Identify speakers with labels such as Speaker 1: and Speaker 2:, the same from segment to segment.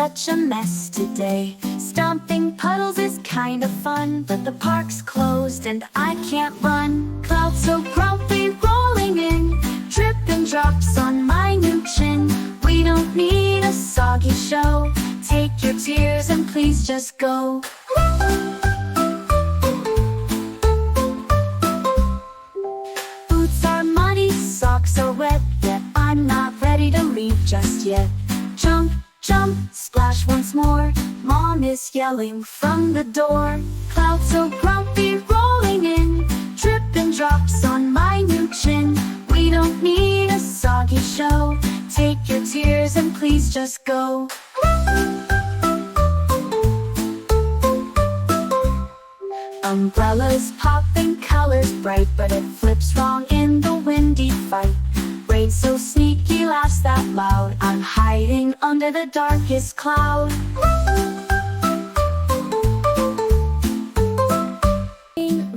Speaker 1: such a mess today. Stomping puddles is kind of fun, but the park's closed and I can't run. Clouds so grumpy rolling in, dripping drops on my new chin. We don't need a soggy show. Take your tears and please just go. Boots are muddy, socks are wet, yet I'm not ready to leave just yet. Jump, jump, splash once more. Mom is yelling from the door. Clouds so grumpy rolling in, dripping drops on my new chin. We don't need a soggy show. Take your tears and please just go. Umbrellas popping, colors bright, but it flips wrong in the windy fight. Rain so sneaky, laughs that loud. I'm hiding under the darkest cloud.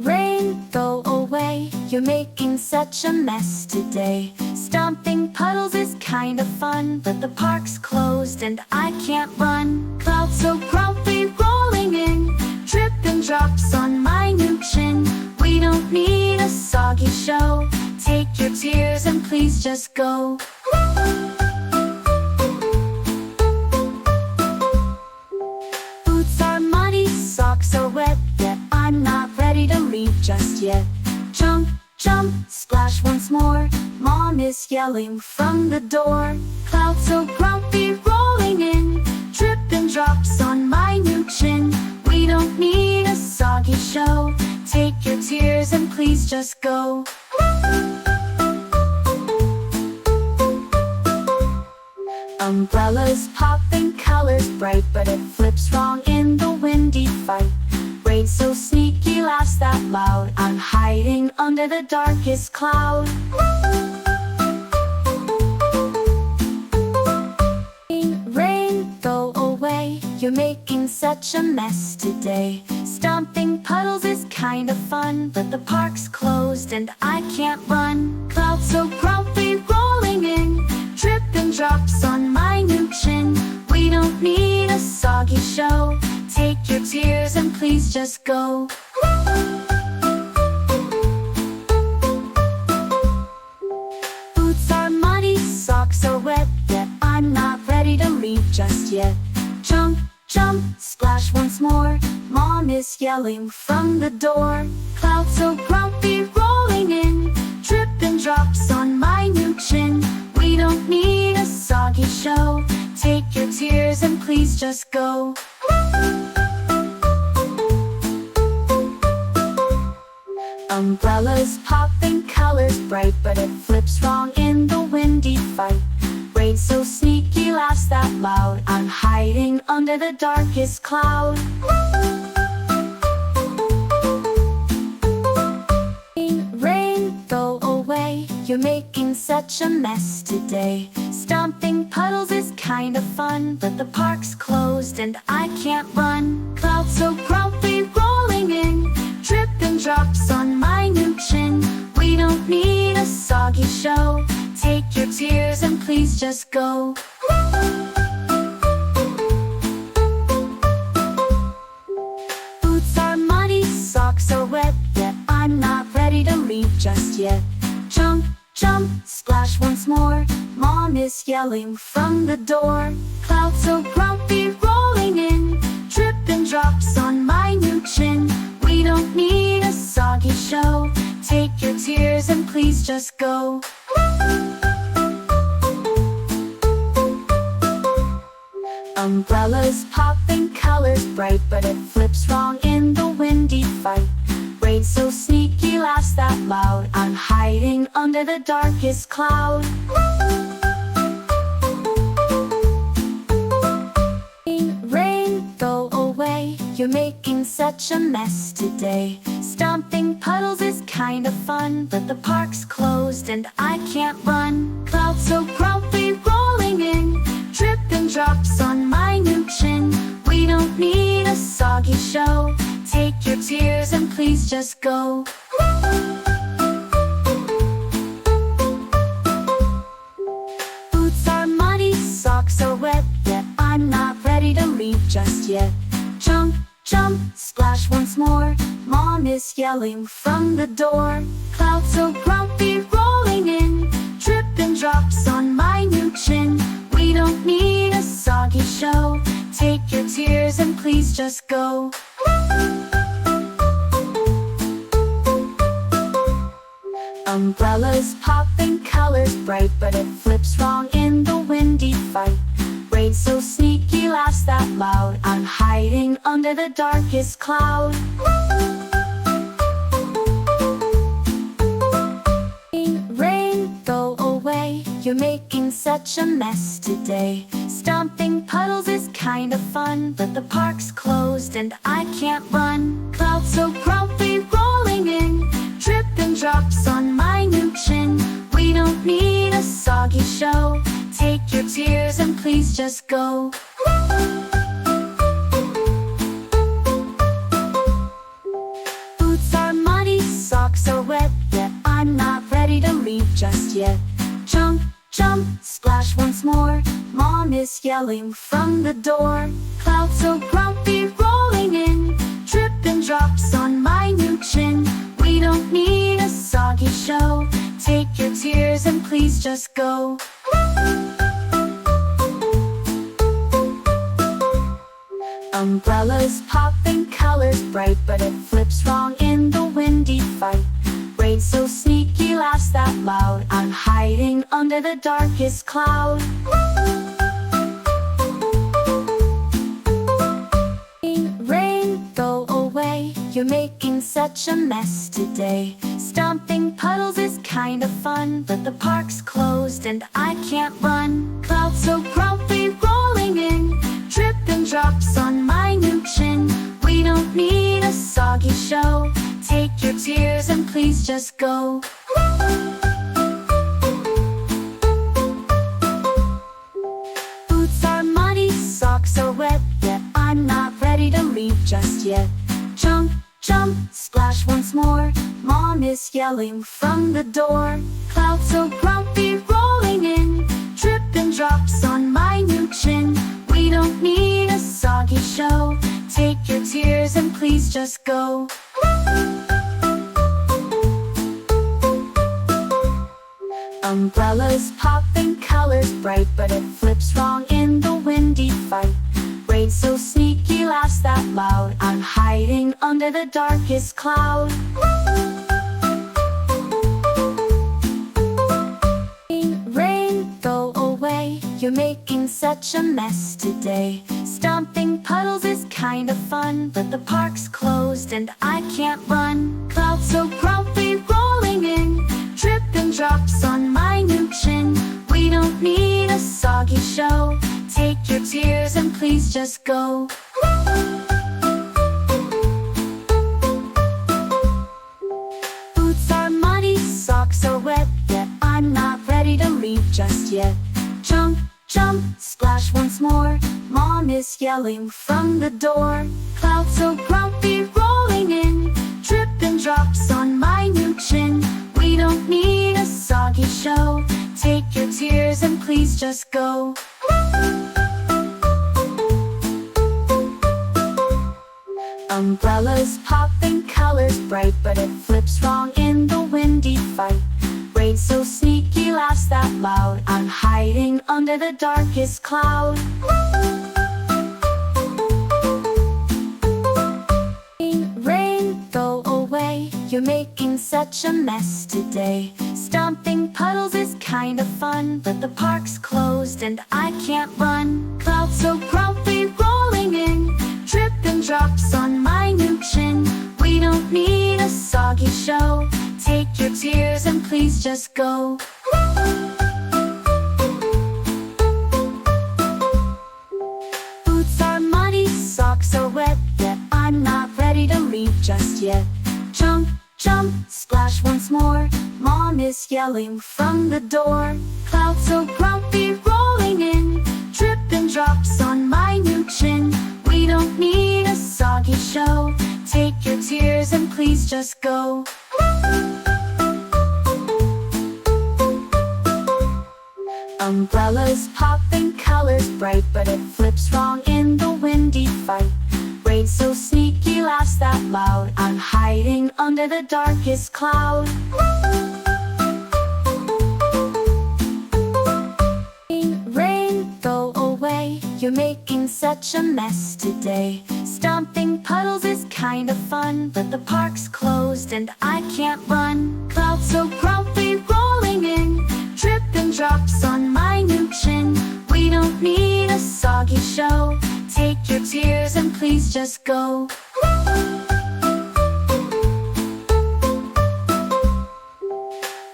Speaker 1: Rain, go away. You're making such a mess today. Stomping puddles is kind of fun, but the park's closed and I can't run. Clouds so grumpy rolling in, dripping drops on my new chin. We don't need a soggy show. Take your tears and please just go. Boots are muddy, socks are wet, yet I'm not ready to leave just yet. Jump, jump, splash once more. Mom is yelling from the door. Clouds so grumpy rolling in, dripping drops on my new chin. We don't need a soggy show. Take your tears and please just go. Umbrellas popping, colors bright, but it flips wrong in the windy fight. Rain so sneaky, laughs that loud. I'm hiding under the darkest cloud. Rain, go away. You're making such a mess today. Stomping puddles is kind of fun, but the park's closed and I can't run. Clouds so grumpy rolling in, dripping drops on my new chin. We don't need a soggy show. Take your tears and please just go. Boots are muddy, socks are wet, yet I'm not ready to leave just yet. Jump, jump, splash once more. Mom is yelling from the door. Clouds so grumpy rolling in, dripping drops on my new chin. We don't need a soggy show. Take your tears and please just go. Umbrellas popping, colors bright, but it flips wrong in the windy fight. Rain so sneaky, laughs that loud. I'm hiding under the darkest cloud. Rain, go away. You're making such a mess today. Stomping puddles is kind of fun, but the park's closed and I can't run. Clouds so grumpy rolling in, dripping drops on my new chin. We don't need a soggy show. Take your tears and please just go. Boots are muddy, socks are wet, yet I'm not ready to leave just yet. Jump, jump, splash once more. Mom is yelling from the door. Clouds so grumpy rolling in, dripping drops on my new chin. We don't need a soggy show. Take your tears and please just go. Umbrellas popping, colors bright, but it flips wrong in the windy fight. Rain so sneaky, laughs that loud. I'm hiding under the darkest cloud. Umbrellas popping, colors bright, but it flips wrong in the windy fight. Rain so sneaky, laughs that loud. I'm hiding under the darkest cloud. Boots are muddy, socks are wet, yet I'm not ready to leave just yet. Jump, jump, jump, splash once more. Mom is yelling from the door. Clouds so grumpy rolling in, dripping drops on my new chin. We don't need a soggy show. Take your tears and please just go. Umbrellas popping, colors bright, but it flips wrong in the windy fight. Rain so sneaky, laughs that loud. I'm hiding under the darkest cloud. Rain, go away. You're making such a mess today. Stomping puddles is kind of fun, but the park's closed and I can't run. Clouds so grumpy rolling in, dripping drops on my new chin. We don't need a soggy show. Take your tears and please just go. Boots are muddy, socks are wet, yet I'm not ready just yet. Jump, jump, splash once more. Mom is yelling from the door. Clouds so grumpy rolling in, dripping drops on my new chin. We don't need a soggy show. Take your tears and please just go. Umbrellas popping, colors bright, but it flips wrong in the windy fight. Rain so sneaky, laughs that loud. I'm hiding under the darkest cloud. Rain, go away. You're making such a mess today. Stomping puddles is kind of fun, but the park's closed and I can't run. Clouds so grumpy rolling in, dripping drops on my new chin. We don't need a soggy show. Take your tears and please just go. Boots are muddy, socks are wet, yet I'm not ready to leave just yet. Jump, jump, splash once more. Mom is yelling from the door. Clouds so grumpy rolling in, dripping drops on my new chin. We don't need a soggy show. Take your tears and please just go. Umbrellas popping, colors bright, but it flips wrong in the windy fight. Rain so sneaky, laughs that loud. I'm hiding under the darkest cloud. Rain, go away. You're making such a mess today. Stomping puddles is kind of fun, but the park's closed and I can't run. Clouds so grumpy rolling in, dripping drops on my new chin. We don't need a soggy show. Take your tears and please just go. Boots are muddy, socks are wet, yet I'm not ready to leave just yet. Jump, jump, splash once more. Mom is yelling from the door. Clouds so grumpy rolling in, dripping drops on my new chin. We don't need a soggy show. Take your tears and please just go. Umbrellas popping, colors bright, but it flips wrong in the windy fight. Rain so sneaky, laughs that loud. I'm hiding under the darkest cloud. Rain, go away. You're making such a mess today. Stomping puddles is kind of fun, but the park's closed and I can't run. Clouds so grumpy rolling in, dripping drops on my new chin. We don't need a soggy show. Take your tears and please just go. Boots are muddy, socks are wet, yet I'm not ready to leave just yet. Jump, jump, splash once more. Mom is yelling from the door. Clouds so grumpy rolling in, dripping drops on my new chin. We don't need a soggy show. Take your tears and please just go. Umbrellas popping, colors bright, but it flips wrong in the windy fight. Rain so sneaky, laughs that loud. I'm hiding under the darkest cloud. Rain, go away. You're making such a mess today. Stomping puddles is kind of fun, but the park's closed and I can't run. Clouds so grumpy rolling in, dripping drops on my new chin. We don't need a soggy show. Take your tears and please just go. Boots are muddy, socks are wet, yet I'm not ready to leave just yet. Jump, jump, splash once more. Mom is yelling from the door. Clouds so grumpy rolling in, dripping drops on my new chin. We don't need a soggy show. Take your tears and please just go. Umbrellas popping, colors bright, but it flips wrong in the wind. windy fight. Rain so sneaky, laughs that loud. I'm hiding under the darkest cloud. Rain, go away. You're making such a mess today. Stomping puddles is kinda fun, but the park's closed and I can't run. Clouds so grumpy rolling in, dripping drops on my new chin. We don't need a soggy show. Take your tears and please just go.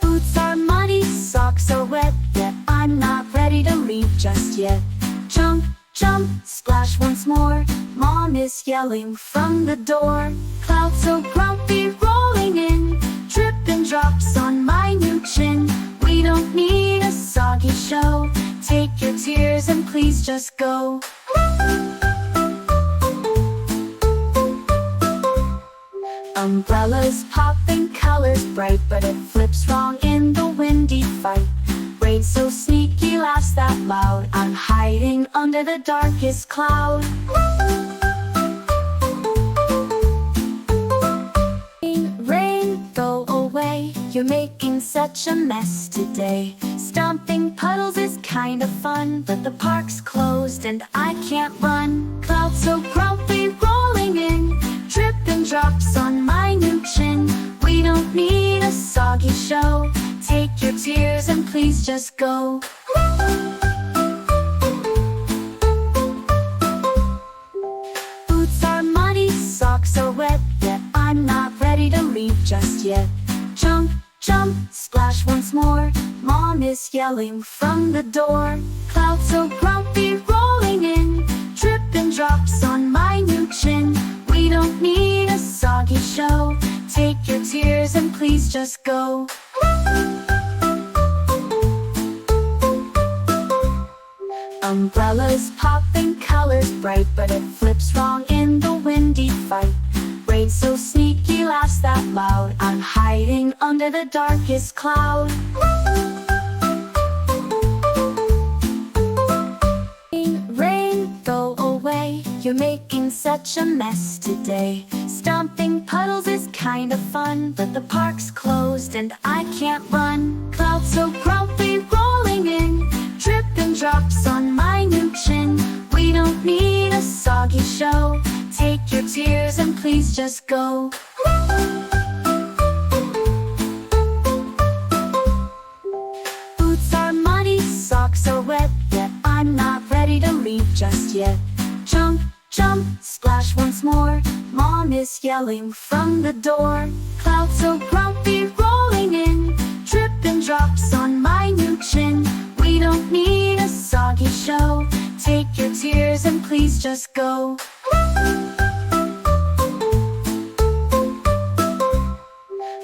Speaker 1: Boots are muddy, socks are wet, yet I'm not ready to leave just yet. Jump, jump, splash once more. Mom is yelling from the door. Clouds so grumpy rolling in, dripping drops on my new chin. We don't need a soggy show. Take your tears and please just go. Umbrellas popping, colors bright, but it flips wrong in the windy fight. Rain so sneaky, laughs that loud. I'm hiding under the darkest cloud. Rain, go away. You're making such a mess today. Stomping puddles is kinda fun, but the park's closed and I can't run. Clouds so grumpy rolling in, dripping drops on my new chin. We don't need a soggy show. Take your tears and please just go. Boots are muddy, socks are wet, yet I'm not ready to leave just yet. Jump, jump, splash once more. Mom is yelling from the door. Clouds so grumpy rolling in, dripping drops on my new chin. We don't need a soggy show. Take your tears and please just go. Umbrellas popping, colors bright, but it flips wrong in the windy fight. Rain so sneaky, laughs that loud. I'm hiding under the darkest cloud. Rain, go away. You're making such a mess today. Stomping puddles is kinda fun, but the park's closed and I can't run. Clouds so grumpy rolling in, dripping drops on my new chin. We don't need a soggy show. Take your tears and please just go. Boots are muddy, socks are wet, yet I'm not ready to leave just yet. Jump, jump, splash once more. Mom is yelling from the door. Clouds so grumpy rolling in, dripping drops on my new chin. We don't need a soggy show. Take your tears and please just go.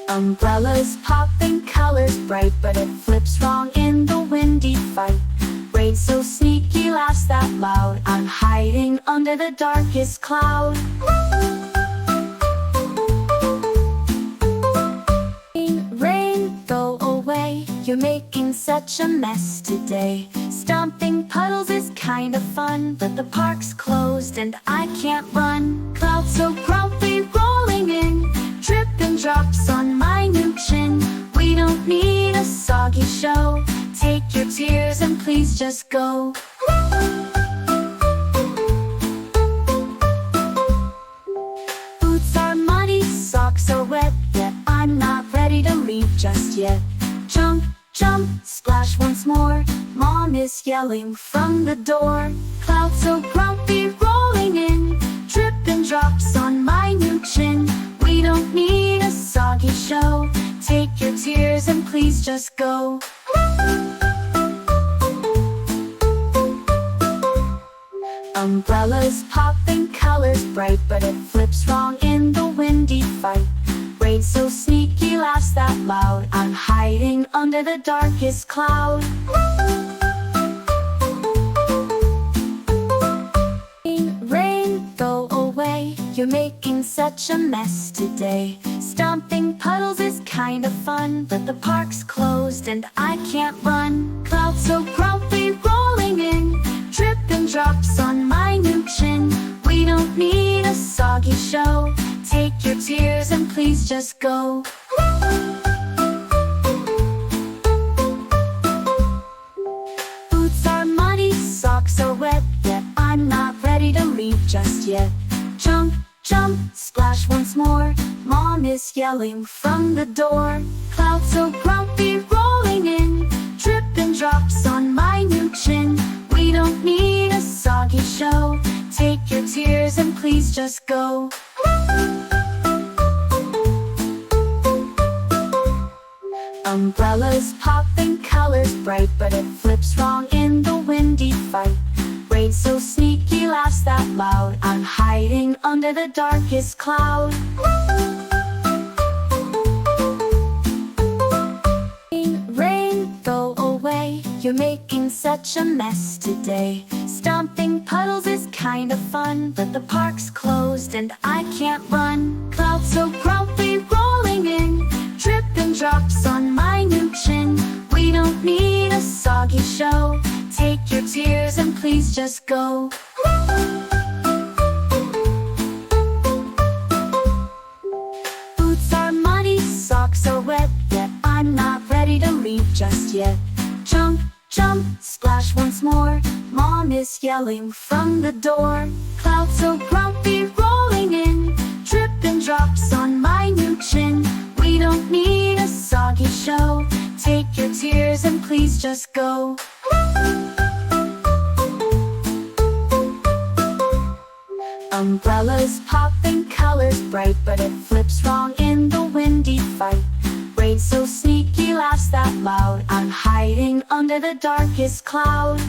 Speaker 1: Umbrellas popping, colors bright, but it flips wrong in the windy fight. Rain so sneaky, laughs that loud. I'm hiding under the darkest cloud. Rain, go away. You're making such a mess today. Stomping puddles is kinda fun, but the park's closed and I can't run. Clouds so grumpy rolling in, dripping drops on my new chin. We don't need a soggy show. Take your tears and please just go. Boots are muddy, socks are wet, yet I'm not ready to leave just yet. Jump, jump, splash once more. Mom is yelling from the door. Clouds so grumpy rolling in, dripping drops on my new chin. We don't need a soggy show. Take your tears and please just go. Umbrellas popping, colors bright, but it flips wrong in the windy fight. Rain so sneaky, laughs that loud. I'm hiding under the darkest cloud. Rain, go away. You're making such a mess today. Stomping puddles is kinda fun, but the park's closed and I can't run. Clouds so grumpy rolling in, dripping Dripping drops on my new chin. We don't need a soggy show. Take your tears and please just go. Boots are muddy, socks are wet, yet I'm not ready to leave just yet. Jump, jump, splash once more. Mom is yelling from the door. Clouds so grumpy rolling in. Dripping drops on my new chin. We don't need a soggy show. Take your tears and please just go. Umbrellas pop and colors bright, but it flips wrong in the windy fight. Rain so sneaky, laughs that loud. I'm hiding under the darkest cloud. Rain, go away. You're making such a mess today. Stomping puddles is kinda fun, but the park's closed and I can't run. Clouds so grumpy rolling in. Dripping drops on my new chin. We don't need a soggy show. Take your tears and please just go. Boots are muddy, socks are wet, yet I'm not ready to leave just yet. Jump, jump, splash once more. Mom is yelling from the door. Clouds so grumpy rolling in. Dripping drops on my new chin. We don't need a soggy show. Take your tears and please just go. Umbrellas pop and colors bright, but it flips wrong in the windy fight. Rain so sneaky, laughs that loud. I'm hiding under the darkest cloud.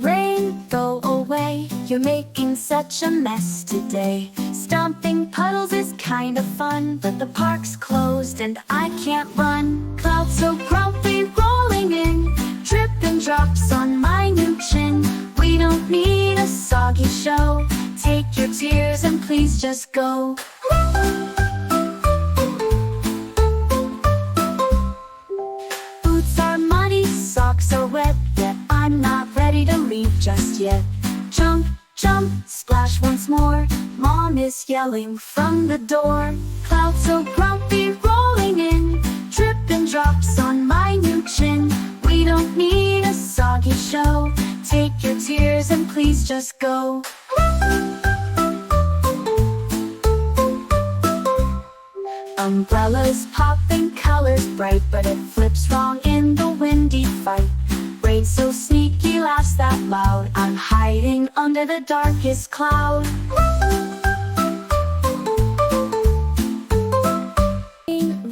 Speaker 1: Rain, go away. You're making such a mess today. Stomping puddles is kinda fun, but the park's closed and I can't run. Clouds so grumpy rolling in. Dripping drops on my new chin. We don't need a soggy show. Take your tears and please just go. Boots are muddy, socks are wet, yet I'm not ready to leave just yet. Jump, jump, splash once more. Mom is yelling from the door. Clouds so grumpy rolling in. Dripping drops on my new chin. We don't need a soggy show. Take your tears and please just go. Umbrellas pop and colors bright, but it flips wrong in the windy fight. Rain so sneaky, laughs that loud. I'm hiding under the darkest cloud.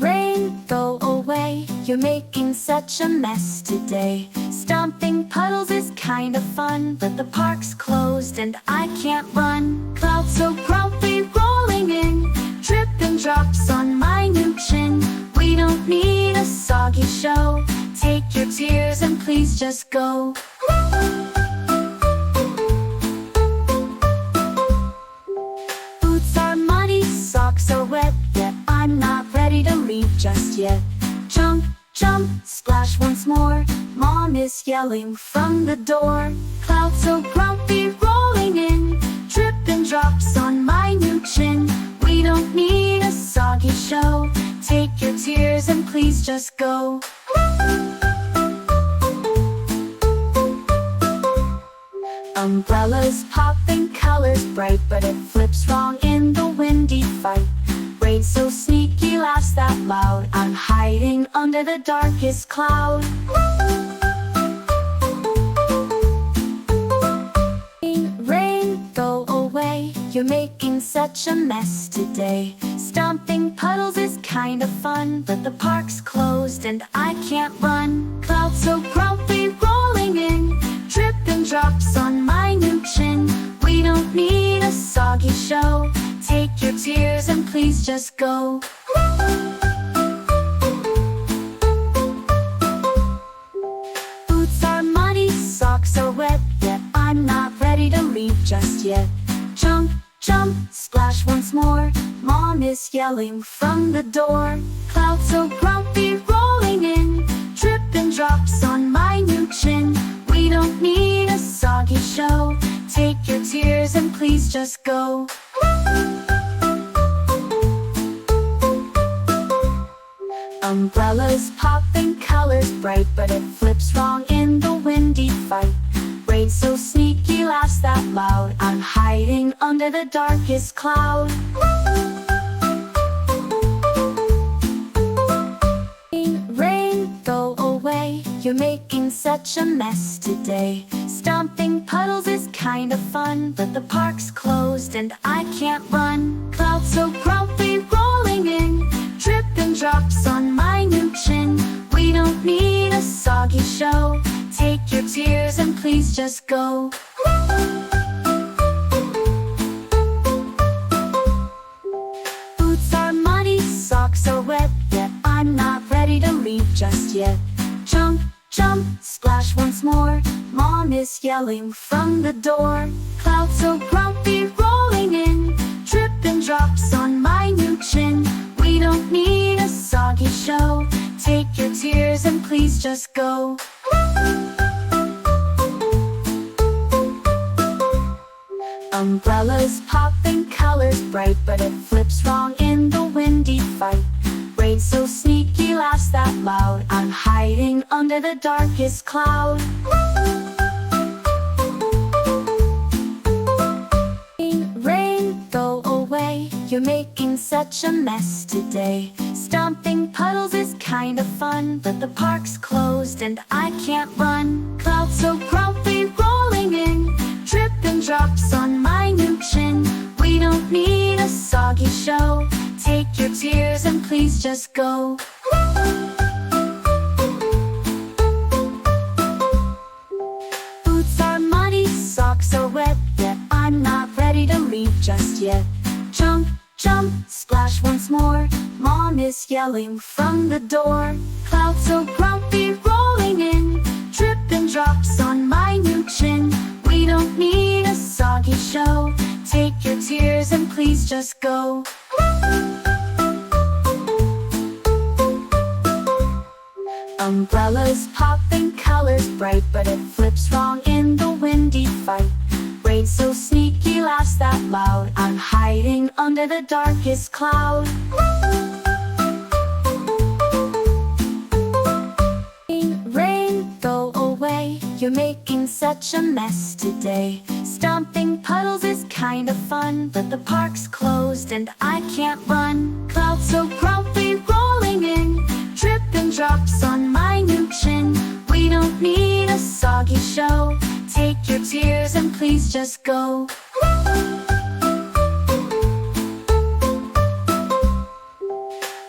Speaker 1: Rain, go away. You're making such a mess today. Stomping puddles is kinda fun, but the park's closed and I can't run. Clouds so grumpy rolling in. Dripping drops on my new chin. We don't need a soggy show. Take your tears and please just go. Boots are muddy, socks are wet, yet I'm not ready to leave just yet. Jump, jump, splash once more. Mom is yelling from the door. Clouds so grumpy rolling in. Dripping drops on my new chin. We don't need a soggy show. Take your tears and please just go. Umbrellas pop and colors bright, but it flips wrong in the windy fight. Rain so sneaky, laughs that loud. I'm hiding under the darkest cloud. Rain, go away. You're making such a mess today. Stomping puddles is kinda fun, but the park's closed and I can't run. Clouds so grumpy rolling in. Dripping drops on my new chin. We don't need a soggy show. Take your tears and please just go. Boots are muddy, socks are wet, yet I'm not ready to leave just yet. Jump, jump, splash once more. Mom is yelling from the door. Clouds so grumpy rolling in. Dripping drops on my new chin. We don't need a soggy show. Take your tears and please just go. Umbrellas pop and colors bright, but it flips wrong in the windy fight. Rain so sneaky, laughs that loud. I'm hiding under the darkest cloud. Rain, go away. You're making such a mess today. Stomping puddles is kind of fun, but the park's closed and I can't run. Clouds so grumpy rolling in, dripping drops on my new chin. We don't need a soggy show. Take your tears and please just go. Boots are muddy, socks are wet, yet I'm not ready to leave just yet. Jump, jump, splash once more. Mom is yelling from the door. Clouds so grumpy rolling in, dripping drops on my new chin. We don't need a soggy show. Take your tears and please just go. Umbrellas pop and colors bright, but it flips wrong in the windy fight. Rain so sneaky, laughs that loud. I'm hiding under the darkest cloud. Rain, go away. You're making such a mess today. Stomping puddles is kind of fun, but the park's closed and I can't run. Clouds so grumpy rolling in, dripping drops on my new chin. We don't need a soggy show. Take your tears and please just go. Boots are muddy, socks are wet, yet I'm not ready to leave just yet. Jump, jump, splash once more. Mom is yelling from the door. Clouds so grumpy rolling in, dripping drops on my new chin. We don't need a soggy show. Take your tears and please just go. Umbrellas pop and colors bright, but it flips wrong in the windy fight. Rain so sneaky, laughs that loud. I'm hiding under the darkest cloud. Rain, go away. You're making such a mess today. Stomping puddles is kind of fun, but the park's closed and I can't run. Clouds so grumpy rolling in, dripping drops on my new chin. We don't need a soggy show. Take your tears and please just go.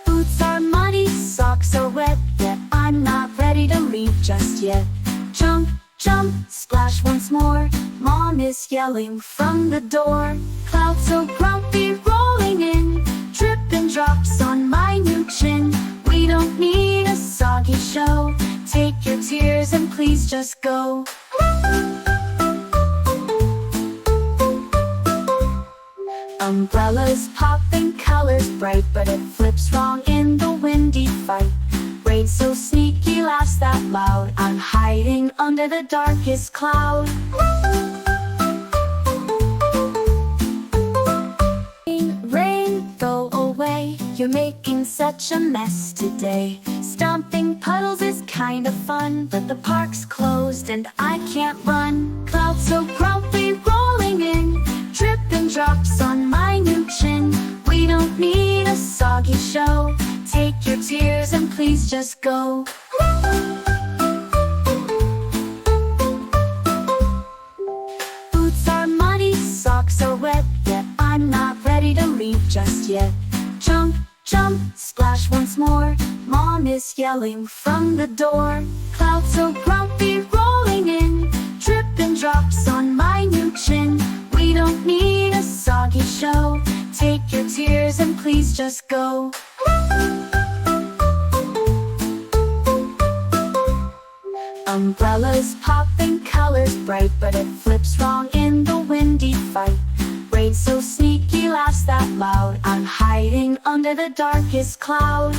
Speaker 1: Boots are muddy, socks are wet, yet I'm not ready to leave just yet. Jump, jump, splash once more. Mom is yelling from the door. Clouds so grumpy rolling in, dripping drops on my new chin. We don't need a soggy show. Take your tears and please just go. Umbrellas pop and colors bright, but it flips wrong in the windy fight. Rain so sneaky, laughs that loud. I'm hiding under the the darkest cloud. Rain, go away. You're making such a mess today. Stomping puddles is kind of fun, but the park's closed and I can't run. Clouds so grumpy rolling in, dripping drops on my new chin. We don't need a soggy show. Take your tears and please just go. Boots are muddy, socks are wet, yet I'm not ready to leave just yet. Jump, jump, splash once more. Mom is yelling from the door. Clouds so grumpy rolling in, dripping drops on my new chin. We don't need a soggy show. Take your tears and please just go. Umbrellas pop and colors bright, but it flips wrong in the windy fight. Rain so sneaky, laughs that loud. I'm hiding under the darkest cloud.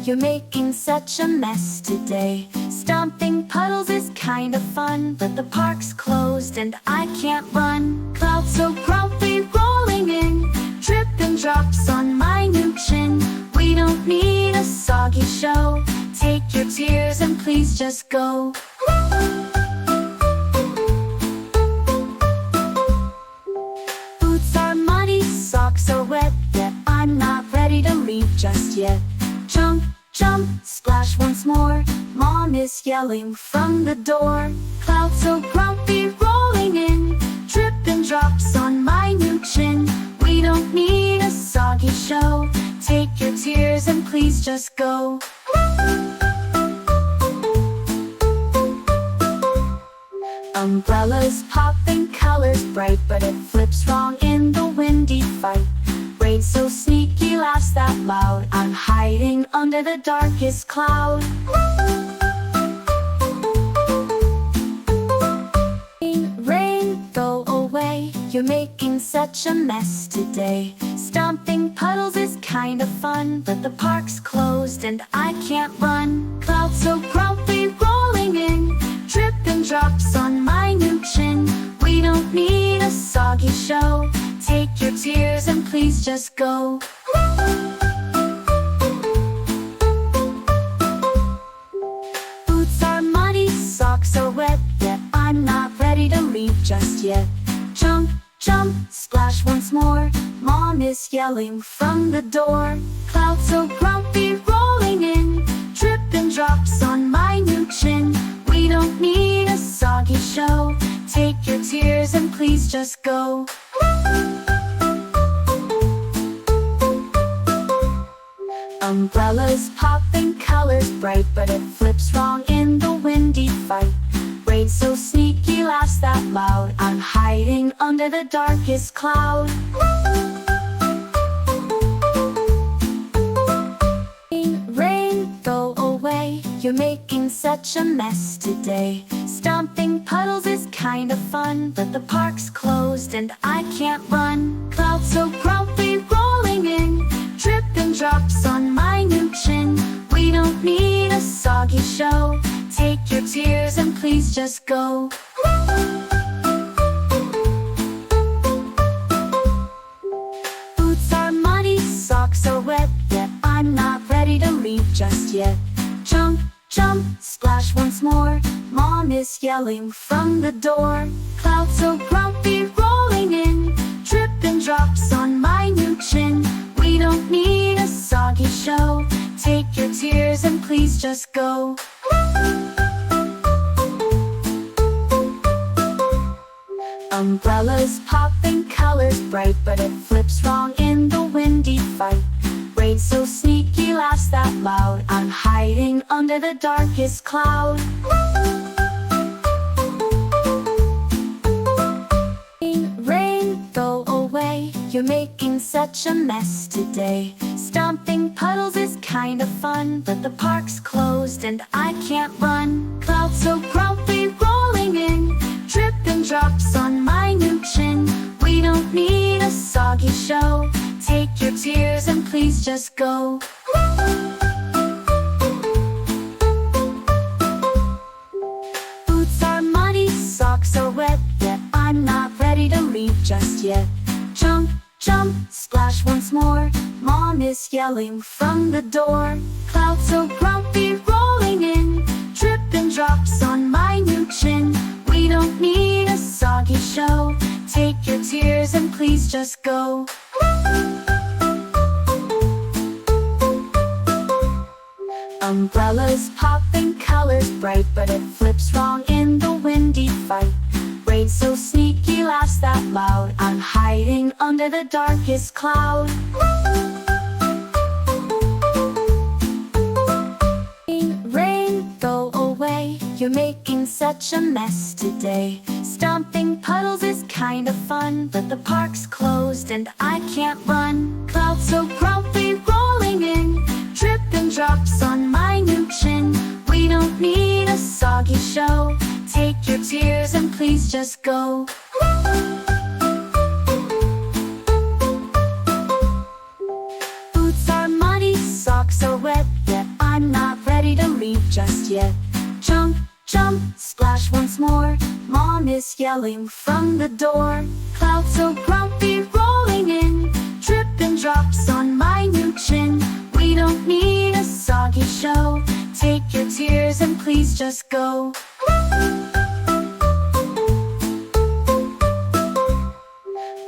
Speaker 1: you're making such a mess today. Stomping puddles is kinda fun, but the park's closed and I can't run. Clouds so grumpy rolling in, dripping drops on my new chin. We don't need a soggy show, take your tears and please just go. Boots are muddy, socks are wet, yet I'm not ready to leave just yet. Jump, jump, splash once more, Mom is yelling from the door. Clouds so grumpy rolling in, dripping drops on my new chin. We don't need a soggy show, take your tears and please just go. Umbrellas popping, colors bright, but it flips wrong in the windy fight. Rain so sneaky, laughs that loud, I'm hiding under the darkest cloud. Rain, go away, you're making such a mess today. Stomping puddles is kinda fun, but the park's closed and I can't run. Clouds so grumpy rolling in, dripping drops on my new chin. We don't need a soggy show, take your tears and please just go. Boots are muddy, socks are wet, yet I'm not ready to leave just yet. Jump, jump, splash once more, Mom is yelling from the door. Clouds so grumpy rolling in, dripping drops on my new chin. We don't need a soggy show, take your tears and please just go. Umbrellas popping, colors bright, but it flips wrong in the windy fight. Rain so sneaky, laughs that loud, I'm hiding under the darkest cloud. Rain, go away, you're making such a mess today. Stomping puddles is kinda fun, but the park's closed and I can't run. Clouds so grumpy rolling in, dripping drops on my new chin. We don't need a soggy show, take your tears and please just go. Boots are muddy, socks are wet, yet I'm not ready to leave just yet. Jump, jump, splash once more, Mom is yelling from the door. Clouds so grumpy rolling in, dripping drops on my new chin. We don't need a soggy show, take your tears and please just go. Umbrellas popping, colors bright, but it flips wrong in the windy fight. Rain so sneaky, laughs that loud, I'm hiding under the darkest cloud. Rain, go away, you're making such a mess today. Stomping puddles is kinda fun, but the park's closed and I can't run. Clouds so grumpy rolling in, dripping drops on my new chin. We don't need a soggy show, take your tears and please just go. Boots are muddy, socks are wet, yet I'm not ready to leave just yet. Jump, jump, splash once more, Mom is yelling from the door. Clouds so grumpy rolling in, dripping drops on my new chin. We don't need a soggy show, take your tears and please just go. Umbrellas popping, colors bright, but it flips wrong in the windy fight. Rain so sneaky, laughs that loud, I'm hiding under the darkest cloud. Rain, go away, you're making such a mess today. Stomping puddles is kinda fun, but the park's closed and I can't run. Clouds so grumpy rolling in, dripping drops on my new chin. We don't need a soggy show, take your tears and please just go. Boots are muddy, socks are wet, yet just yet. Jump, jump, splash once more. Mom is yelling from the door. Clouds so grumpy rolling in, dripping drops on my new chin. We don't need a soggy show. Take your tears and please just go.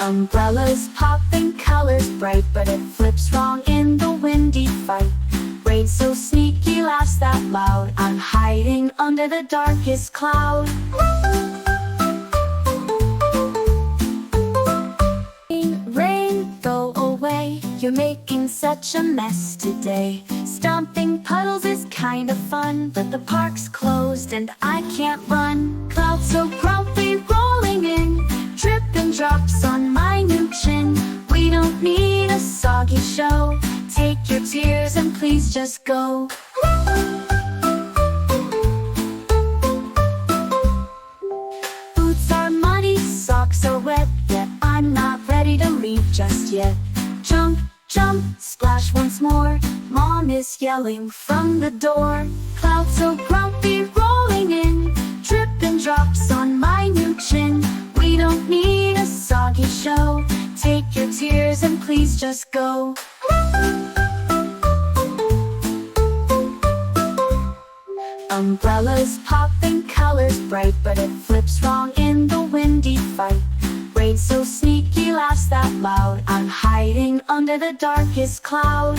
Speaker 1: Umbrellas pop and colors bright, but it flips wrong in the windy fight. Rain so sneaky, laughs that loud. I'm hiding under the darkest cloud. Rain, go away. You're making such a mess today. Stomping puddles is kind of fun, but the park's closed and I can't run. Clouds so grumpy rolling in, dripping drops on my new chin. We don't need a soggy show. Take your tears and please just go. Boots are muddy, socks are wet, yet I'm not ready to leave just yet. Jump, jump, splash once more. Mom is yelling from the door. Clouds so grumpy rolling in, dripping drops on my new chin. We don't need a soggy show. Take your tears and please just go. Umbrellas pop and colors bright, but it flips wrong in the windy fight. Rain so sneaky, laughs that loud. I'm hiding under the darkest cloud.